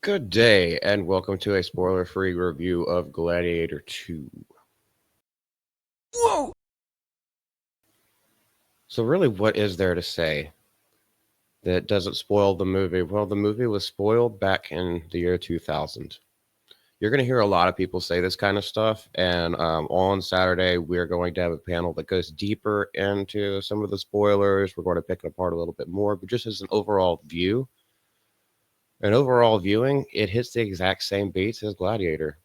Good day, and welcome to a spoiler free review of Gladiator 2. Whoa! So, really, what is there to say that doesn't spoil the movie? Well, the movie was spoiled back in the year 2000. You're going to hear a lot of people say this kind of stuff, and on Saturday, we're going to have a panel that goes deeper into some of the spoilers. We're going to pick it apart a little bit more, but just as an overall viewing, it hits the exact same beats as Gladiator.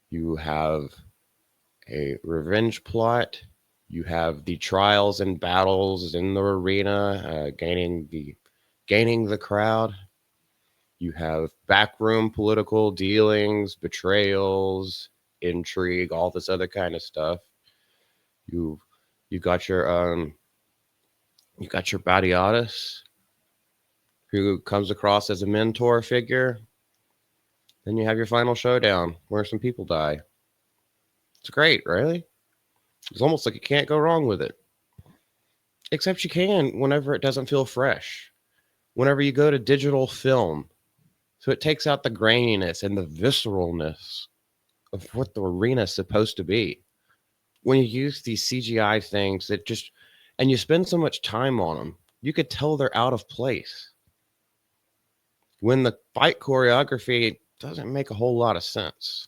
You have a revenge plot. You have the trials and battles in the arena, gaining the crowd. You have backroom political dealings, betrayals, intrigue, all this other kind of stuff. You you got your you got your Badiatus, who comes across as a mentor figure. Then you have your final showdown where some people die. It's great, really. It's almost like you can't go wrong with it. Except you can whenever it doesn't feel fresh. Whenever you go to digital film. So it takes out the graininess and the visceralness of what the arena is supposed to be. When you use these CGI things that just, and you spend so much time on them, you could tell they're out of place. When the fight choreography doesn't make a whole lot of sense.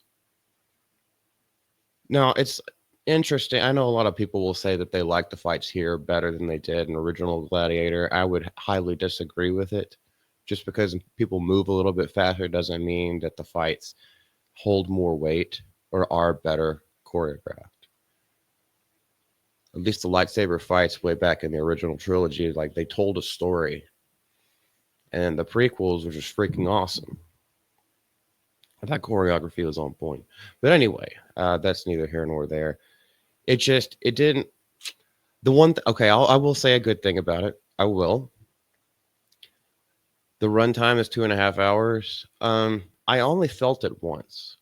Now, it's interesting. I know a lot of people will say that they like the fights here better than they did in original Gladiator. I would highly disagree with it. Just because people move a little bit faster doesn't mean that the fights hold more weight or are better choreographed. At least the lightsaber fights way back in the original trilogy, like they told a story. And the prequels were just freaking awesome. That choreography was on point. But anyway, that's neither here nor there. It didn't. Okay, I will say a good thing about it. I will. The runtime is 2.5 hours. I only felt it once.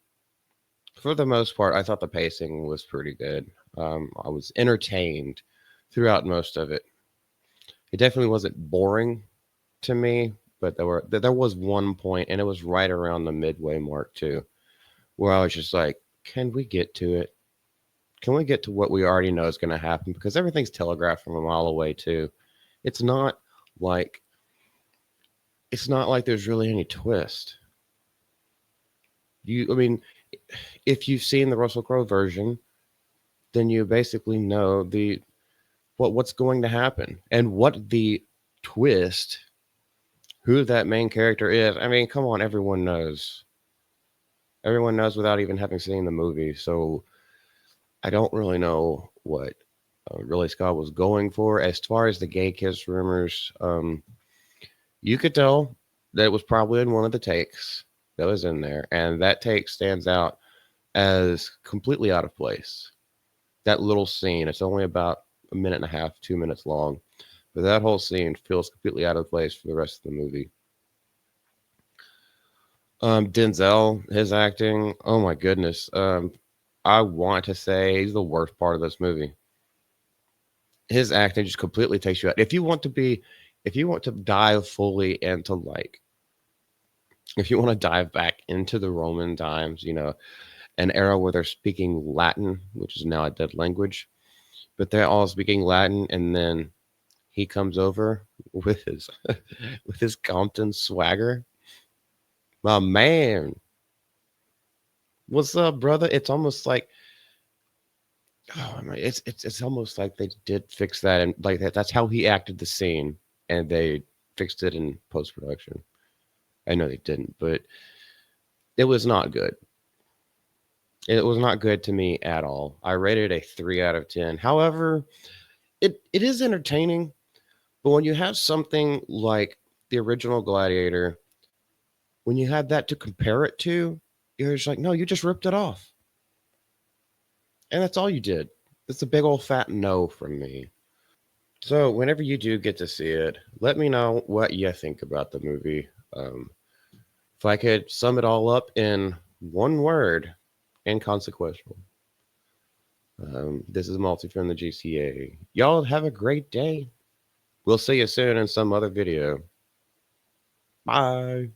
For the most part, I thought the pacing was pretty good. I was entertained throughout most of it. It definitely wasn't boring to me, but there was one point, and it was right around the midway mark too, where I was just like, "Can we get to it? Can we get to what we already know is going to happen?" Because everything's telegraphed from a mile away too. It's not like it's not like there's really any twist. I mean, if you've seen the Russell Crowe version, then you basically know what's going to happen and what the twist, who that main character is. I mean, come on, everyone knows. Everyone knows without even having seen the movie. So I don't really know what Ridley Scott was going for as far as the gay kiss rumors. You could tell that it was probably in one of the takes that was in there, and that take stands out as completely out of place. That little scene, it's only about a minute and a half, 2 minutes long, but that whole scene feels completely out of place for the rest of the movie. Denzel, his acting, oh my goodness. I want to say he's the worst part of this movie. His acting just completely takes you out. If you want to dive fully into if you want to dive back into the Roman times, an era where they're speaking Latin, which is now a dead language, but they're all speaking Latin, and then he comes over with his with his Compton swagger. My man, what's up, brother? It's almost like oh my, it's almost like they did fix that and like that's how he acted the scene, and they fixed it in post production. I know they didn't, but it was not good. It was not good to me at all. I rated a 3 out of 10. However, it is entertaining, but when you have something like the original Gladiator, when you had that to compare it to, you're just like, no, you just ripped it off, and that's all you did. It's a big old fat no from me. So, whenever you do get to see it, let me know what you think about the movie. If I could sum it all up in one word, inconsequential. This is Multi from the GCA. Y'all have a great day. We'll see you soon in some other video. Bye.